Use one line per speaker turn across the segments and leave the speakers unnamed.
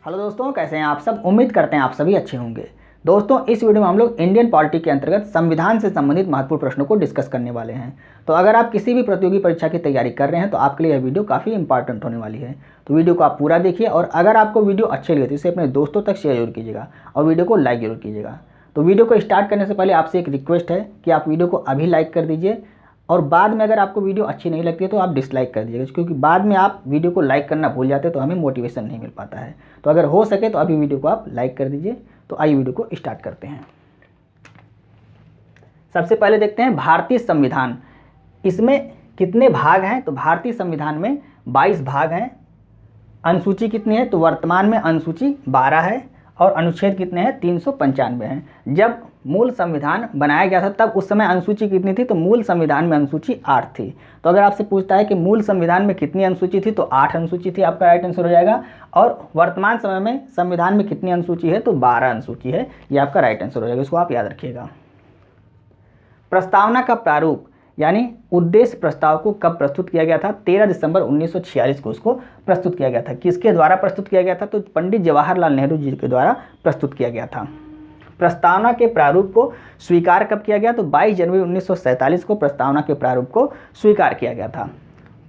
Hello दोस्तों, कैसे हैं आप सब। उम्मीद करते हैं आप सभी अच्छे होंगे। दोस्तों, इस वीडियो में हम लोग इंडियन पॉलिटी के अंतर्गत संविधान से संबंधित महत्वपूर्ण प्रश्नों को डिस्कस करने वाले हैं। तो अगर आप किसी भी प्रतियोगी परीक्षा की तैयारी कर रहे हैं तो आपके लिए यह वीडियो काफ़ी इंपॉर्टेंट होने वाली है। तो वीडियो को आप पूरा देखिए और अगर आपको वीडियो अच्छी लगे तो इसे अपने दोस्तों तक शेयर जरूर कीजिएगा और वीडियो को लाइक जरूर कीजिएगा। तो वीडियो को स्टार्ट करने से पहले आपसे एक रिक्वेस्ट है कि आप वीडियो को अभी लाइक कर दीजिए और बाद में अगर आपको वीडियो अच्छी नहीं लगती है तो आप डिसलाइक कर दीजिएगा, क्योंकि बाद में आप वीडियो को लाइक करना भूल जाते हैं तो हमें मोटिवेशन नहीं मिल पाता है। तो अगर हो सके तो अभी वीडियो को आप लाइक कर दीजिए। तो आइए वीडियो को स्टार्ट करते हैं। सबसे पहले देखते हैं भारतीय संविधान, इसमें कितने भाग हैं। तो भारतीय संविधान में 22 भाग हैं। अनुसूची कितनी है, तो वर्तमान में अनुसूची 12 है और अनुच्छेद कितने हैं, 395 हैं। जब मूल संविधान बनाया गया था तब उस समय अनुसूची कितनी थी, तो मूल संविधान में अनुसूची 8 थी। तो अगर आपसे पूछता है कि मूल संविधान में कितनी अनुसूची थी, तो 8 अनुसूची थी, आपका राइट आंसर हो जाएगा। और वर्तमान समय में संविधान में कितनी अनुसूची है, तो 12 अनुसूची है, ये आपका राइट आंसर हो जाएगा। इसको आप याद रखिएगा। प्रस्तावना का प्रारूप यानी उद्देश्य प्रस्ताव को कब प्रस्तुत किया गया था, 13 दिसंबर 1946 को उसको प्रस्तुत किया गया था। किसके द्वारा प्रस्तुत किया गया था, तो पंडित जवाहरलाल नेहरू जी के द्वारा प्रस्तुत किया गया था। प्रस्तावना के प्रारूप को स्वीकार कब किया गया, तो 22 जनवरी 1947 को प्रस्तावना के प्रारूप को स्वीकार किया गया था।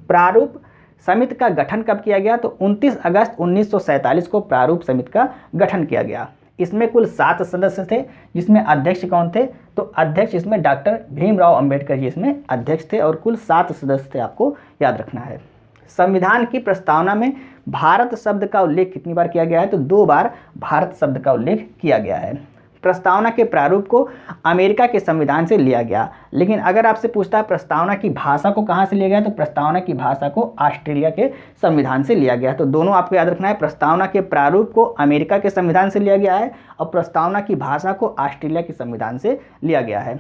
प्रारूप समिति का गठन कब किया गया, तो 29 अगस्त 1947 को प्रारूप समिति का गठन किया गया। इसमें कुल 7 सदस्य थे, जिसमें अध्यक्ष कौन थे, तो अध्यक्ष इसमें डॉक्टर भीमराव अंबेडकर जी इसमें अध्यक्ष थे और कुल 7 सदस्य थे, आपको याद रखना है। संविधान की प्रस्तावना में भारत शब्द का उल्लेख कितनी बार किया गया है, तो 2 बार भारत शब्द का उल्लेख किया गया है। प्रस्तावना के प्रारूप को अमेरिका के संविधान से लिया गया, लेकिन अगर आपसे पूछता है प्रस्तावना की भाषा को कहाँ से लिया गया, तो प्रस्तावना की भाषा को ऑस्ट्रेलिया के संविधान से लिया गया है। तो दोनों आपको याद रखना है, प्रस्तावना के प्रारूप को अमेरिका के संविधान से लिया गया है और प्रस्तावना की भाषा को ऑस्ट्रेलिया के संविधान से लिया गया है।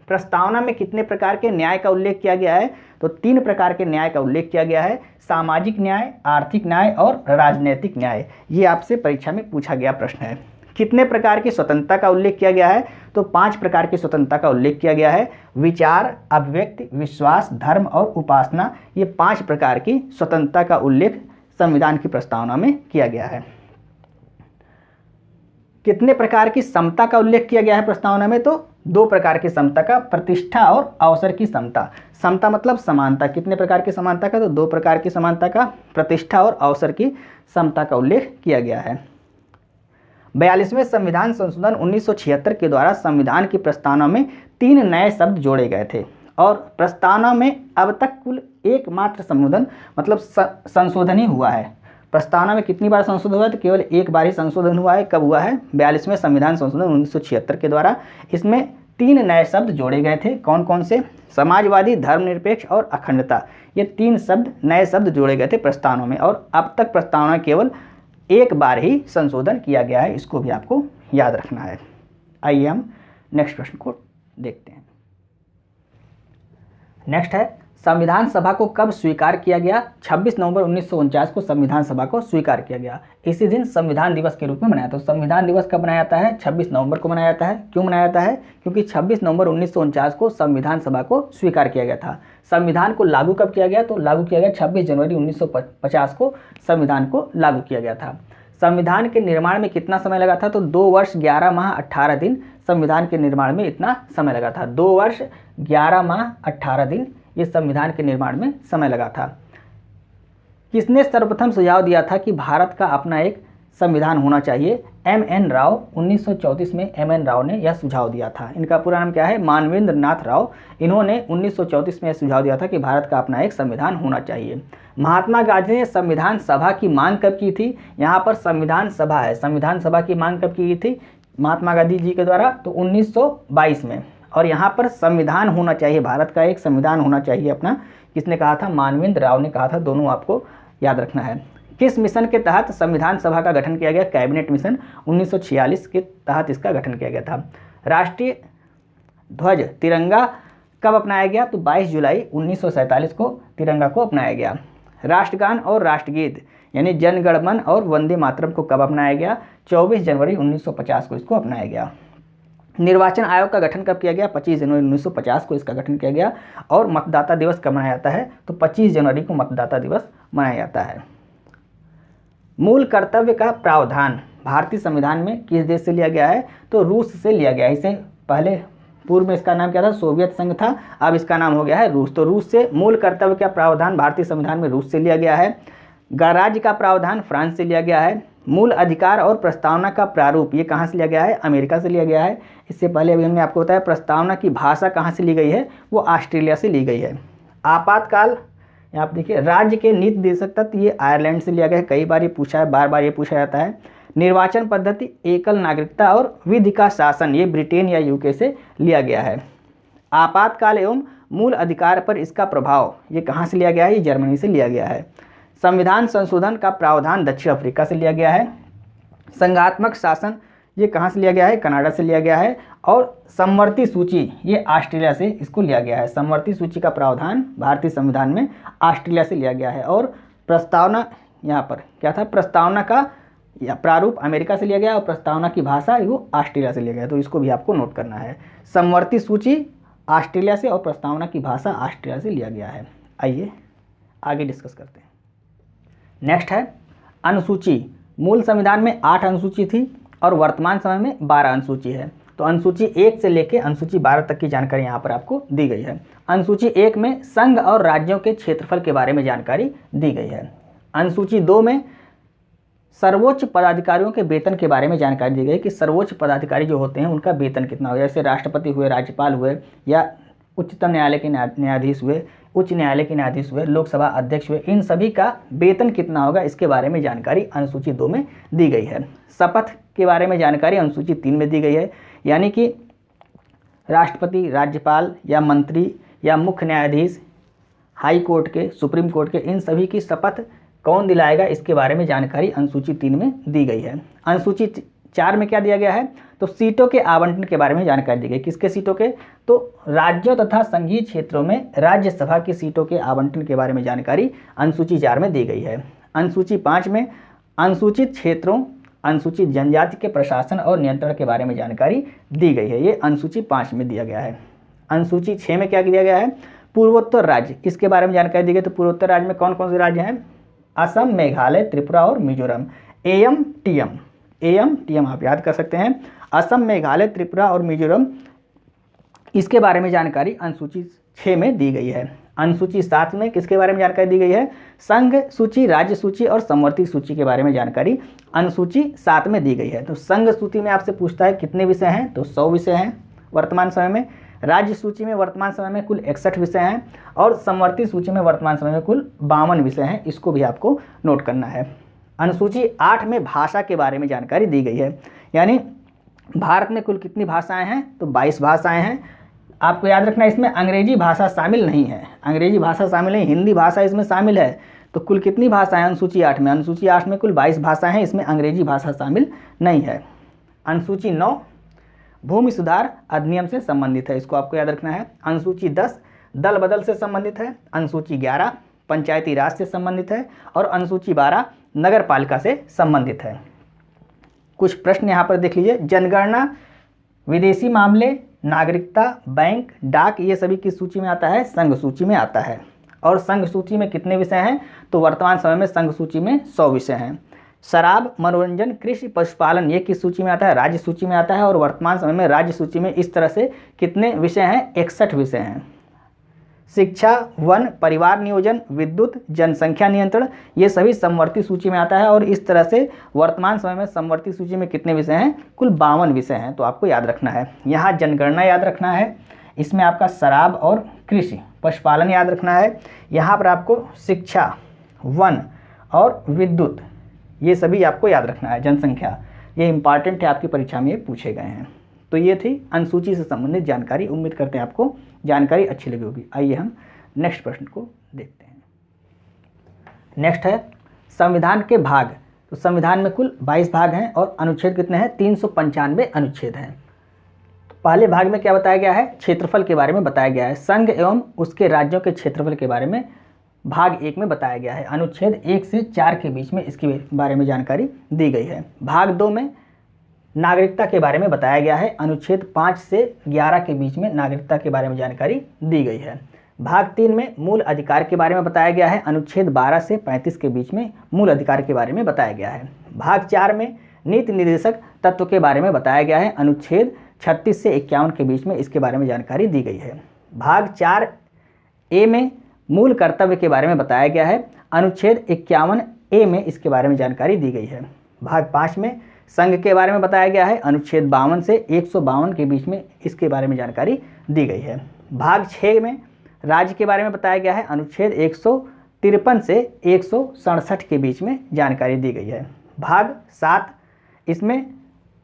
प्रस्तावना में कितने प्रकार के न्याय का उल्लेख किया गया है, तो 3 प्रकार के न्याय का उल्लेख किया गया है, सामाजिक न्याय, आर्थिक न्याय और राजनीतिक न्याय। ये आपसे परीक्षा में पूछा गया प्रश्न है। कितने प्रकार की स्वतंत्रता का उल्लेख किया गया है, तो 5 प्रकार की स्वतंत्रता का उल्लेख किया गया है। विचार, अभिव्यक्ति, विश्वास, धर्म और उपासना, ये 5 प्रकार की स्वतंत्रता का उल्लेख संविधान की प्रस्तावना में किया गया है। कितने प्रकार की समता का उल्लेख किया गया है प्रस्तावना में, तो 2 प्रकार की समता का, प्रतिष्ठा और अवसर की समता। समता मतलब समानता। कितने प्रकार की समानता का, तो 2 प्रकार की समानता का, प्रतिष्ठा और अवसर की समता का उल्लेख किया गया है। 42वें संविधान संशोधन 1976 के द्वारा संविधान की प्रस्तावना में 3 नए शब्द जोड़े गए थे और प्रस्तावना में अब तक कुल एकमात्र संशोधन मतलब संशोधन ही हुआ है। प्रस्तावना में कितनी बार संशोधन हुआ है, तो केवल एक बार ही संशोधन हुआ है। कब हुआ है, 42वें संविधान संशोधन 1976 के द्वारा। इसमें 3 नए शब्द जोड़े गए थे। कौन कौन से, समाजवादी, धर्मनिरपेक्ष और अखंडता। ये 3 शब्द, नए शब्द जोड़े गए थे प्रस्तावना में और अब तक प्रस्तावना केवल एक बार ही संशोधन किया गया है। इसको भी आपको याद रखना है। आइए हम नेक्स्ट प्रश्न को देखते हैं। नेक्स्ट है, संविधान सभा को कब स्वीकार किया गया। 26 नवंबर 1949 को संविधान सभा को स्वीकार किया गया। इसी दिन संविधान दिवस के रूप में मनाया जाता है। संविधान दिवस कब मनाया जाता है, 26 नवंबर को मनाया जाता है। क्यों मनाया जाता है, क्योंकि 26 नवंबर 1949 को संविधान सभा को स्वीकार किया गया था। संविधान को लागू कब किया गया, तो लागू किया गया 26 जनवरी 1950 को संविधान को लागू किया गया था। संविधान के निर्माण में कितना समय लगा था, तो 2 वर्ष 11 माह 18 दिन संविधान के निर्माण में इतना समय लगा था। 2 वर्ष 11 माह 18 दिन ये संविधान के निर्माण में समय लगा था। किसने सर्वप्रथम सुझाव दिया था कि भारत का अपना एक संविधान होना चाहिए, M.N. राव। 1934 में M.N. राव ने यह सुझाव दिया था। इनका पूरा नाम क्या है, मानवेंद्र नाथ राव। इन्होंने 1934 में यह सुझाव दिया था कि भारत का अपना एक संविधान होना चाहिए। महात्मा गांधी ने संविधान सभा की मांग कब की थी, यहाँ पर संविधान सभा है, संविधान सभा की मांग कब की थी महात्मा गांधी जी के द्वारा, तो 1922 में। और यहाँ पर संविधान होना चाहिए, भारत का एक संविधान होना चाहिए अपना, किसने कहा था, मानवेंद्र राव ने कहा था। दोनों आपको याद रखना है। किस मिशन के तहत संविधान सभा का गठन किया गया, कैबिनेट मिशन 1946 के तहत इसका गठन किया गया था। राष्ट्रीय ध्वज तिरंगा कब अपनाया गया, तो 22 जुलाई 1947 को तिरंगा को अपनाया गया। राष्ट्रगान और राष्ट्रगीत यानी जन गण मन और वंदे मातरम को कब अपनाया गया, 24 जनवरी 1950 को इसको अपनाया गया। निर्वाचन आयोग का गठन कब किया गया, 25 जनवरी 1950 को इसका गठन किया गया। और मतदाता दिवस कब मनाया जाता है, तो 25 जनवरी को मतदाता दिवस मनाया जाता है। मूल कर्तव्य का प्रावधान भारतीय संविधान में किस देश से लिया गया है? तो रूस से लिया गया है। इसे पहले पूर्व में इसका नाम क्या था? सोवियत संघ था, अब इसका नाम हो गया है रूस। तो रूस से मूल कर्तव्य का प्रावधान भारतीय संविधान में रूस से लिया गया है। गणराज्य का प्रावधान फ्रांस से लिया गया है। मूल अधिकार और प्रस्तावना का प्रारूप ये कहाँ से लिया गया है? अमेरिका से लिया गया है। इससे पहले अभी हमने आपको बताया प्रस्तावना की भाषा कहाँ से ली गई है? वो ऑस्ट्रेलिया से ली गई है। आपातकाल, यहाँ आप देखिए राज्य के नीति देशक तत्व ये आयरलैंड से लिया गया है। कई बार ये पूछा है, बार बार ये पूछा जाता है। निर्वाचन पद्धति, एकल नागरिकता और विधि का शासन ये ब्रिटेन या यूके से लिया गया है। आपातकाल एवं मूल अधिकार पर इसका प्रभाव ये कहाँ से लिया गया है? ये जर्मनी से लिया गया है। संविधान संशोधन का प्रावधान दक्षिण अफ्रीका से लिया गया है। संघात्मक शासन ये कहाँ से लिया गया है? कनाडा से लिया गया है। और समवर्ती सूची ये ऑस्ट्रेलिया से इसको लिया गया है। समवर्ती सूची का प्रावधान भारतीय संविधान में ऑस्ट्रेलिया से लिया गया है। और प्रस्तावना यहाँ पर क्या था? प्रस्तावना का या प्रारूप अमेरिका से लिया गया और प्रस्तावना की भाषा वो ऑस्ट्रेलिया से लिया गया। तो इसको भी आपको नोट करना है। समवर्ती सूची ऑस्ट्रेलिया से और प्रस्तावना की भाषा ऑस्ट्रेलिया से लिया गया है। आइए आगे डिस्कस करते हैं। नेक्स्ट है अनुसूची। मूल संविधान में 8 अनुसूची थी और वर्तमान समय में 12 अनुसूची है। तो अनुसूची 1 से लेकर अनुसूची 12 तक की जानकारी यहाँ पर आपको दी गई है। अनुसूची 1 में संघ और राज्यों के क्षेत्रफल के बारे में जानकारी दी गई है। अनुसूची 2 में सर्वोच्च पदाधिकारियों के वेतन के बारे में जानकारी दी गई कि सर्वोच्च पदाधिकारी जो होते हैं उनका वेतन कितना हो, जैसे राष्ट्रपति हुए, राज्यपाल हुए या उच्चतम न्यायालय के न्यायाधीश हुए, उच्च न्यायालय के न्यायाधीश हुए, लोकसभा अध्यक्ष हुए, इन सभी का वेतन कितना होगा इसके बारे में जानकारी अनुसूची 2 में दी गई है। शपथ के बारे में जानकारी अनुसूची 3 में दी गई है, यानी कि राष्ट्रपति, राज्यपाल या मंत्री या मुख्य न्यायाधीश, हाई कोर्ट के, सुप्रीम कोर्ट के, इन सभी की शपथ कौन दिलाएगा इसके बारे में जानकारी अनुसूची 3 में दी गई है। अनुसूची 4 में क्या दिया गया है? तो सीटों के आवंटन के बारे में जानकारी दी गई। किसके सीटों के? तो राज्यों तथा संघीय क्षेत्रों में राज्यसभा की सीटों के आवंटन के बारे में जानकारी अनुसूची 4 में दी गई है। अनुसूची 5 में अनुसूचित क्षेत्रों, अनुसूचित जनजाति के प्रशासन और नियंत्रण के बारे में जानकारी दी गई है। ये अनुसूची 5 में दिया गया है। अनुसूची 6 में क्या दिया गया है? पूर्वोत्तर राज्य, इसके बारे में जानकारी दी गई। तो पूर्वोत्तर राज्य में कौन कौन से राज्य हैं? असम, मेघालय, त्रिपुरा और मिजोरम। एम टी एम आप याद कर सकते हैं। असम, मेघालय, त्रिपुरा और मिजोरम, इसके बारे में जानकारी अनुसूची 6 में दी गई है। अनुसूची 7 में किसके बारे में जानकारी दी गई है? संघ सूची, राज्य सूची और समवर्ती सूची के बारे में जानकारी अनुसूची 7 में दी गई है। तो संघ सूची में आपसे पूछता है कितने विषय हैं? तो 100 विषय हैं वर्तमान समय में। राज्य सूची में वर्तमान समय में कुल 61 विषय हैं और समवर्ती सूची में वर्तमान समय में कुल 52 विषय हैं। इसको भी आपको नोट करना है। अनुसूची 8 में भाषा के बारे में जानकारी दी गई है, यानी भारत में कुल कितनी भाषाएं हैं? तो 22 भाषाएं हैं। आपको याद रखना इसमें अंग्रेजी भाषा शामिल नहीं है, अंग्रेजी भाषा शामिल नहीं, हिंदी भाषा इसमें शामिल है। तो कुल कितनी भाषाएं अनुसूची 8 में? अनुसूची 8 में कुल 22 भाषाएं हैं, इसमें अंग्रेजी भाषा शामिल नहीं है। अनुसूची 9 भूमि सुधार अधिनियम से संबंधित है, इसको आपको याद रखना है। अनुसूची 10 दल बदल से संबंधित है। अनुसूची 11 पंचायती राज से संबंधित है और अनुसूची 12 नगर पालिका से संबंधित है। कुछ प्रश्न यहाँ पर देख लीजिए। जनगणना, विदेशी मामले, नागरिकता, बैंक, डाक, ये सभी किस सूची में आता है? संघ सूची में आता है। और संघ सूची में कितने विषय हैं? तो वर्तमान समय में संघ सूची में 100 विषय हैं। शराब, मनोरंजन, कृषि, पशुपालन, ये किस सूची में आता है? राज्य सूची में आता है। और वर्तमान समय में राज्य सूची में इस तरह से कितने विषय हैं? 61 विषय हैं। शिक्षा, वन, परिवार नियोजन, विद्युत, जनसंख्या नियंत्रण, ये सभी समवर्ती सूची में आता है। और इस तरह से वर्तमान समय में समवर्ती सूची में कितने विषय हैं? कुल 52 विषय हैं। तो आपको याद रखना है। यहाँ जनगणना याद रखना है, इसमें आपका शराब और कृषि, पशुपालन याद रखना है। यहाँ पर आपको शिक्षा, वन और विद्युत, ये सभी आपको याद रखना है। जनसंख्या, ये इंपॉर्टेंट है, आपकी परीक्षा में ये पूछे गए हैं। तो ये थी अनुसूची से संबंधित जानकारी। उम्मीद करते हैं आपको जानकारी अच्छी लगी होगी। आइए हम नेक्स्ट प्रश्न को देखते हैं। नेक्स्ट है संविधान के भाग। तो संविधान में कुल 22 भाग हैं और अनुच्छेद कितने हैं? 395 अनुच्छेद हैं। पहले भाग में क्या बताया गया है? क्षेत्रफल के बारे में बताया गया है। संघ एवं उसके राज्यों के क्षेत्रफल के बारे में भाग 1 में बताया गया है। अनुच्छेद 1 से 4 के बीच में इसके बारे में जानकारी दी गई है। भाग 2 में नागरिकता के बारे में बताया गया है। अनुच्छेद 5 से 11 के बीच में नागरिकता के बारे में जानकारी दी गई है। भाग 3 में मूल अधिकार के बारे में बताया गया है, अनुच्छेद 12 से 35 के बीच में मूल अधिकार के बारे में बताया गया है। भाग 4 में नीति निर्देशक तत्व के बारे में बताया गया है, अनुच्छेद 36 से 51 के बीच में इसके बारे में जानकारी दी गई है। भाग 4A में मूल कर्तव्य के बारे में बताया गया है, अनुच्छेद 51A में इसके बारे में जानकारी दी गई है। भाग 5 में संघ के बारे में बताया गया है, अनुच्छेद 52 से 152 के बीच में इसके बारे में जानकारी दी गई है। भाग 6 में राज्य के बारे में बताया गया है, अनुच्छेद 153 से 167 के बीच में जानकारी दी गई है। भाग 7 इसमें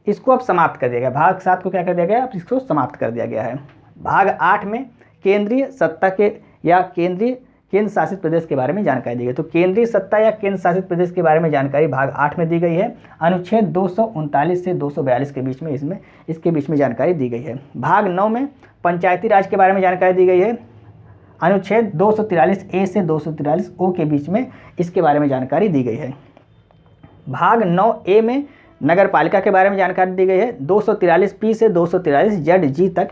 इसको अब समाप्त कर दिया गया, भाग 7 को क्या कर दिया गया, अब इसको समाप्त कर दिया गया है। भाग 8 में केंद्रीय सत्ता के या केंद्र शासित प्रदेश के बारे में जानकारी दी गई। तो केंद्रीय सत्ता या केंद्र शासित प्रदेश के बारे में जानकारी भाग 8 में दी गई है, अनुच्छेद 239 से 242 के बीच में इसके बीच में जानकारी दी गई है। भाग 9 में पंचायती राज के बारे में जानकारी दी गई है, अनुच्छेद 243A से 243O के बीच में इसके बारे में जानकारी दी गई है। भाग 9A में नगर पालिका के बारे में जानकारी दी गई है, 243P से 243ZG तक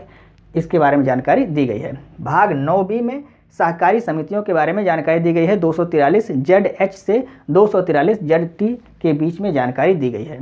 इसके बारे में जानकारी दी गई है। भाग 9B में सहकारी समितियों के बारे में जानकारी दी गई है, 243ZH से 243ZT के बीच में जानकारी दी गई है।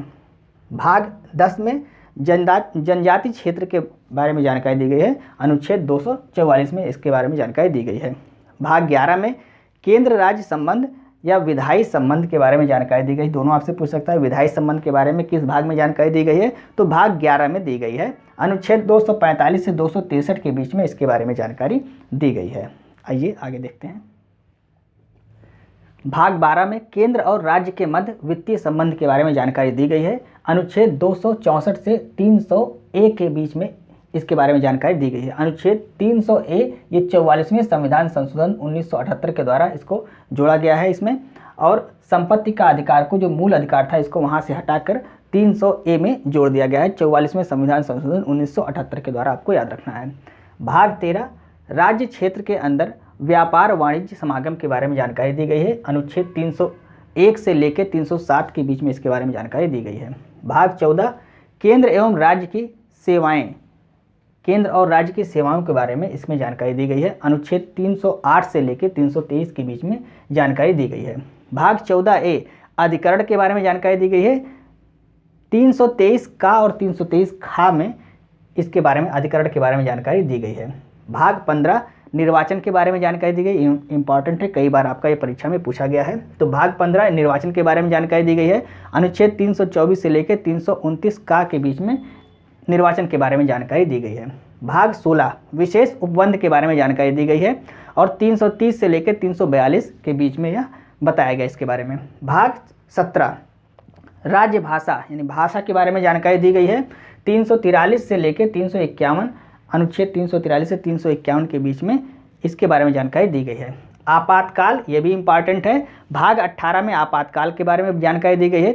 भाग 10 में जनजाति क्षेत्र के बारे में जानकारी दी गई है, अनुच्छेद 244 में इसके बारे में जानकारी दी गई है। भाग 11 में केंद्र राज्य संबंध या विधायी संबंध के बारे में जानकारी दी गई। दोनों आपसे पूछ सकता है विधायी संबंध के बारे में किस भाग में जानकारी दी गई है, तो भाग 11 में दी गई है, अनुच्छेद 245 से 263 के बीच में इसके बारे में जानकारी दी गई है। आइए आगे देखते हैं। भाग 12 में केंद्र और राज्य के मध्य वित्तीय संबंध के बारे में जानकारी दी गई है, अनुच्छेद 264 से 300A के बीच में इसके बारे में जानकारी दी गई है। अनुच्छेद 300A ये 44वें संविधान संशोधन 1978 के द्वारा इसको जोड़ा गया है इसमें, और संपत्ति का अधिकार को जो मूल अधिकार था इसको वहाँ से हटाकर 300A में जोड़ दिया गया है, 44वें संविधान संशोधन 1978 के द्वारा आपको याद रखना है। भाग 13 राज्य क्षेत्र के अंदर व्यापार वाणिज्य समागम के बारे में जानकारी दी गई है, अनुच्छेद 301 से लेकर 307 के बीच में इसके बारे में जानकारी दी गई है। भाग 14 केंद्र एवं राज्य की सेवाएं, केंद्र और राज्य की सेवाओं के बारे में इसमें जानकारी दी गई है, अनुच्छेद 308 से लेकर 323 के बीच में जानकारी दी गई है। भाग 14A अधिकरण के बारे में जानकारी दी गई है, 323 का और 323 खा में इसके बारे में अधिकरण के बारे में जानकारी दी गई है। भाग 15 निर्वाचन के बारे में जानकारी दी गई, इंपॉर्टेंट है, कई बार आपका ये परीक्षा में पूछा गया है। तो भाग 15 निर्वाचन के बारे में जानकारी दी गई है, अनुच्छेद 324 से लेकर 329 का के बीच में निर्वाचन के बारे में जानकारी दी गई है। भाग 16 विशेष उपबंध के बारे में जानकारी दी गई है, और 330 से लेकर 342 के बीच में यह बताया गया इसके बारे में। भाग 17 राज्य भाषा यानी भाषा के बारे में जानकारी दी गई है, 343 से लेकर 351, अनुच्छेद 343 से 351 के बीच में इसके बारे में जानकारी दी गई है। आपातकाल ये भी इम्पॉर्टेंट है, भाग 18 में आपातकाल के बारे में जानकारी दी गई है,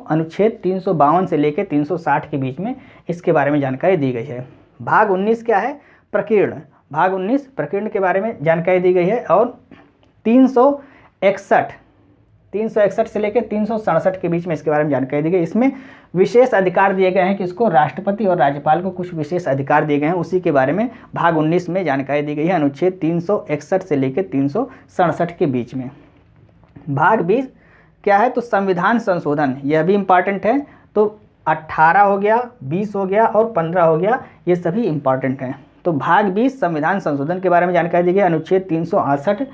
अनुच्छेद 352 से लेकर 360 के बीच में इसके बारे में जानकारी दी गई है। भाग 19 क्या है, प्रकीर्ण, भाग 19 प्रकीर्ण के बारे में जानकारी दी गई है, और 361 से लेकर 367 के बीच में इसके बारे में जानकारी दी गई। इसमें विशेष अधिकार दिए गए हैं कि इसको राष्ट्रपति और राज्यपाल को कुछ विशेष अधिकार दिए गए हैं, उसी के बारे में भाग 19 में जानकारी दी गई है, अनुच्छेद 361 से लेकर 367 के बीच में। भाग 20 क्या है, तो संविधान संशोधन, यह भी इम्पॉर्टेंट है। तो 18 हो गया, 20 हो गया और 15 हो गया, ये सभी इम्पॉर्टेंट हैं। तो भाग 20 संविधान संशोधन के बारे में जानकारी दी गई, अनुच्छेद 368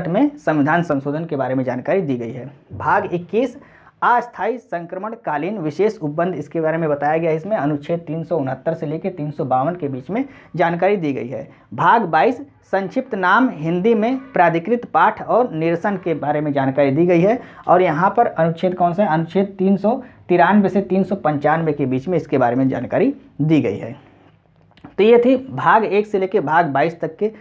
में संविधान संशोधन के बारे में जानकारी दी गई है। भाग 21 अस्थायी संक्रमणकालीन विशेष उपबंध, इसके बारे में बताया गया है इसमें, अनुच्छेद 369 से लेकर 352 के बीच में जानकारी दी गई है। भाग 22 संक्षिप्त नाम हिंदी में प्राधिकृत पाठ और निरसन के बारे में जानकारी दी गई है, और यहाँ पर अनुच्छेद कौन सा है, अनुच्छेद 393 से 395 के बीच में इसके बारे में जानकारी दी गई है। तो ये थी भाग 1 से लेकर भाग 22 तक के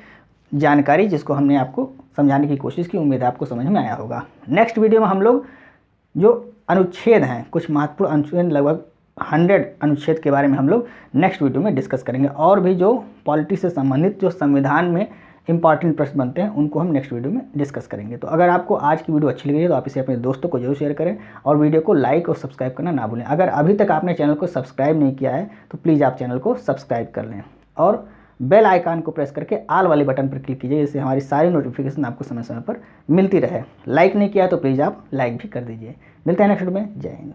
जानकारी, जिसको हमने आपको समझाने की कोशिश की। उम्मीद है आपको समझ में आया होगा। नेक्स्ट वीडियो में हम लोग जो अनुच्छेद हैं, कुछ महत्वपूर्ण अनुच्छेद, लगभग 100 अनुच्छेद के बारे में हम लोग नेक्स्ट वीडियो में डिस्कस करेंगे, और भी जो पॉलिटी से संबंधित जो संविधान में इंपॉर्टेंट प्रश्न बनते हैं उनको हम नेक्स्ट वीडियो में डिस्कस करेंगे। तो अगर आपको आज की वीडियो अच्छी लगी है तो आप इसे अपने दोस्तों को जरूर शेयर करें, और वीडियो को लाइक और सब्सक्राइब करना ना भूलें। अगर अभी तक आपने चैनल को सब्सक्राइब नहीं किया है तो प्लीज़ आप चैनल को सब्सक्राइब कर लें, और बेल आइकन को प्रेस करके ऑल वाले बटन पर क्लिक कीजिए, जिससे हमारी सारी नोटिफिकेशन आपको समय समय पर मिलती रहे। लाइक नहीं किया तो प्लीज़ आप लाइक भी कर दीजिए। मिलते हैं नेक्स्ट वीडियो में। जय हिंद।